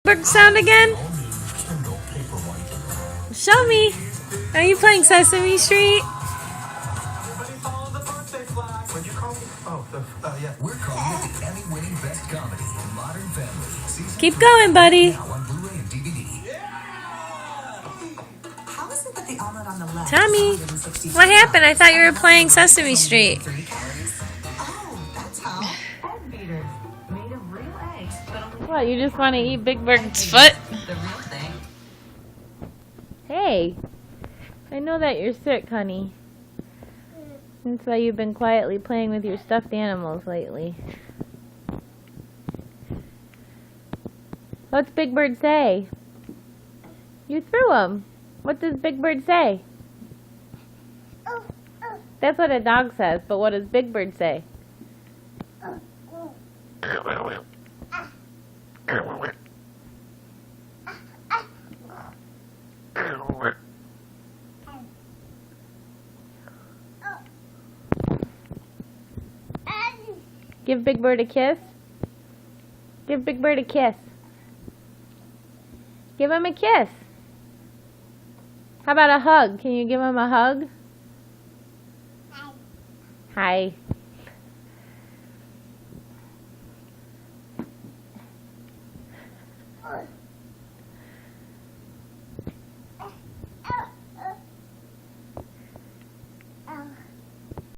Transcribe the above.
Bird sound again? Show me. Are you playing Sesame Street? We're calling it the Emmy-winning best comedy, Modern Family. Keep going, buddy. Now on Blu-ray and DVD. How is it that the omelet on the left Tommy, is 160 what happened? I thought you were playing Sesame Street. 3 calories? Oh, that's how. Egg beaters made of real eggs, but only What, you just want to eat Big Bird's foot? the real thing. Hey, I know that you're sick, honey. That's why you've been quietly playing with your stuffed animals lately. What's Big Bird say? You threw him. What does Big Bird say? That's what a dog says, but what does Big Bird say? Give Big Bird a kiss. Give Big Bird a kiss. Give him a kiss. How about a hug? Can you give him a hug? Hi. Hi.